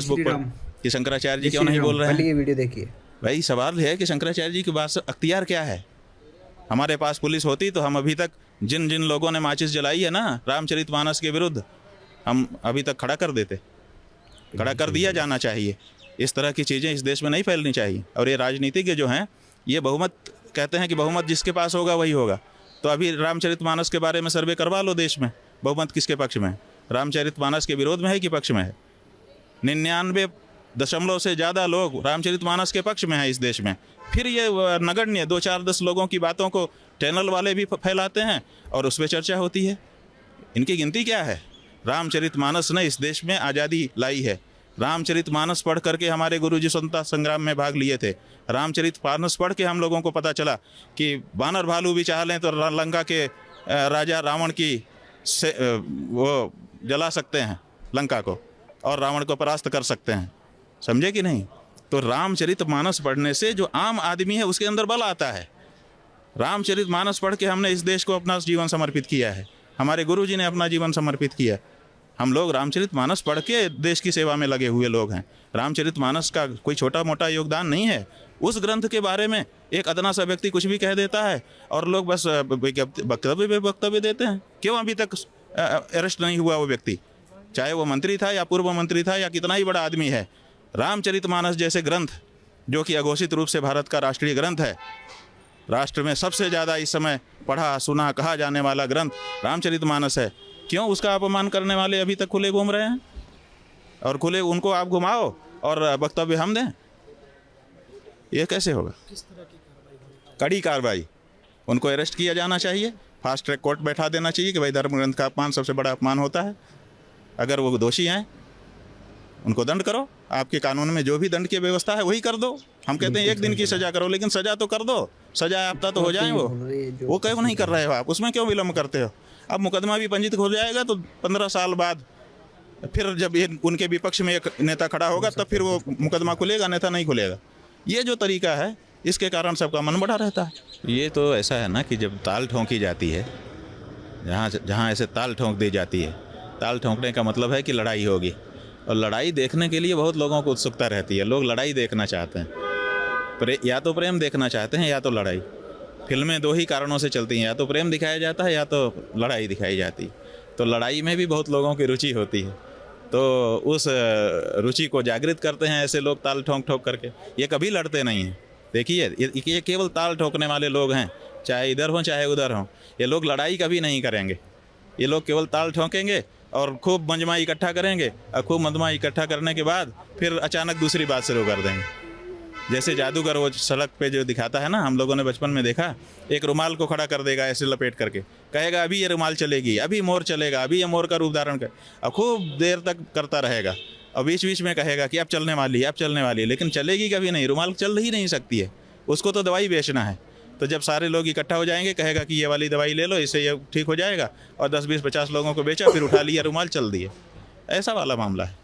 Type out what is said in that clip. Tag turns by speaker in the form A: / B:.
A: Facebook पर कि शंकराचार्य जी क्यों नहीं बोल रहे हैं।
B: ये वीडियो देखिए
A: भाई सवाल है कि शंकराचार्य जी के पास अख्तियार क्या है। हमारे पास पुलिस होती तो हम अभी तक जिन जिन लोगों ने माचिस जलाई है ना रामचरितमानस के विरुद्ध, हम अभी तक खड़ा कर देते, खड़ा कर दिया जाना चाहिए। इस तरह की चीज़ें इस देश में नहीं फैलनी चाहिए। और ये राजनीतिज्ञ जो हैं ये बहुमत कहते हैं कि बहुमत जिसके पास होगा वही होगा। तो अभी रामचरितमानस के बारे में सर्वे करवा लो देश में, बहुमत किसके पक्ष में है? रामचरितमानस के विरोध में है कि पक्ष में है? 99% से ज़्यादा लोग रामचरितमानस के पक्ष में हैं इस देश में। फिर ये नगण्य 2-4-10 लोगों की बातों को चैनल वाले भी फैलाते हैं और उस पर चर्चा होती है। इनकी गिनती क्या है? रामचरितमानस ने इस देश में आज़ादी लाई है। रामचरितमानस पढ़ करके हमारे गुरुजी स्वतंत्रता संग्राम में भाग लिए थे। रामचरितमानस पढ़ के हम लोगों को पता चला कि बानर भालू भी चाह लें तो लंका के राजा रावण की से वो जला सकते हैं लंका को और रावण को परास्त कर सकते हैं। समझे कि नहीं? तो रामचरितमानस पढ़ने से जो आम आदमी है उसके अंदर बल आता है। रामचरितमानस पढ़ के हमने इस देश को अपना जीवन समर्पित किया है। हमारे गुरुजी ने अपना जीवन समर्पित किया। हम लोग रामचरितमानस पढ़ के देश की सेवा में लगे हुए लोग हैं। रामचरितमानस का कोई छोटा मोटा योगदान नहीं है। उस ग्रंथ के बारे में एक अदना सा व्यक्ति कुछ भी कह देता है और लोग बस वक्तव्य देते हैं। क्यों अभी तक अरेस्ट नहीं हुआ वो व्यक्ति, चाहे वो मंत्री था या पूर्व मंत्री था या कितना ही बड़ा आदमी है? रामचरितमानस जैसे ग्रंथ जो कि अघोषित रूप से भारत का राष्ट्रीय ग्रंथ है, राष्ट्र में सबसे ज़्यादा इस समय पढ़ा सुना कहा जाने वाला ग्रंथ रामचरितमानस है। क्यों उसका अपमान करने वाले अभी तक खुले घूम रहे हैं? और खुले उनको आप घुमाओ और वक्तव्य हम दें, ये कैसे होगा? किस तरह की कार्रवाई? कड़ी कार्रवाई। उनको अरेस्ट किया जाना चाहिए, फास्ट ट्रैक कोर्ट बैठा देना चाहिए कि भाई धर्म ग्रंथ का अपमान सबसे बड़ा अपमान होता है। अगर वो दोषी हैं उनको दंड करो। आपके कानून में जो भी दंड की व्यवस्था है वही कर दो। हम कहते हैं 1 दिन की सज़ा करो, लेकिन सज़ा तो कर दो, सज़ा आपता तो हो जाए। वो क्यों नहीं कर रहे हो आप? उसमें क्यों विलम्ब करते हो? अब मुकदमा भी पंजीत हो जाएगा तो 15 साल बाद फिर जब ये उनके विपक्ष में एक नेता खड़ा होगा तब फिर वो मुकदमा खुलेगा, नेता नहीं खुलेगा। ये जो तरीका है इसके कारण सबका मन बढ़ा रहता है। ये तो ऐसा है ना कि जब ताल ठोंकी जाती है, जहाँ ऐसे ताल ठोंक दी जाती है, ताल ठोंकने का मतलब है कि लड़ाई होगी। और लड़ाई देखने के लिए बहुत लोगों को उत्सुकता रहती है। लोग लड़ाई देखना चाहते हैं, या तो प्रेम देखना चाहते हैं या तो लड़ाई। फिल्में 2 ही कारणों से चलती हैं, या तो प्रेम दिखाया जाता है या तो लड़ाई दिखाई जाती है। तो लड़ाई में भी बहुत लोगों की रुचि होती है, तो उस रुचि को जागृत करते हैं ऐसे लोग ताल ठोंक ठोक करके। ये कभी लड़ते नहीं हैं। देखिए ये केवल ताल ठोकने वाले लोग हैं, चाहे इधर हों चाहे उधर हों। ये लोग लड़ाई कभी नहीं करेंगे। ये लोग केवल ताल ठोकेंगे और खूब मंजमा इकट्ठा करेंगे और खूब मंजमा इकट्ठा करने के बाद फिर अचानक दूसरी बात शुरू कर देंगे। जैसे जादूगर वो सड़क पे जो दिखाता है ना, हम लोगों ने बचपन में देखा, एक रुमाल को खड़ा कर देगा ऐसे लपेट करके, कहेगा अभी ये रुमाल चलेगी, अभी मोर चलेगा, अभी ये मोर का रूप धारण कर, और खूब देर तक करता रहेगा। और बीच बीच में कहेगा कि अब चलने वाली है, अब चलने वाली है, लेकिन चलेगी कभी नहीं। रुमाल चल ही नहीं सकती है, उसको तो दवाई बेचना है। तो जब सारे लोग इकट्ठा हो जाएंगे कहेगा कि ये वाली दवाई ले लो, इससे ये ठीक हो जाएगा, और 10-20-50 लोगों को बेचा, फिर उठा लिया रुमाल, चल दिए। ऐसा वाला मामला है।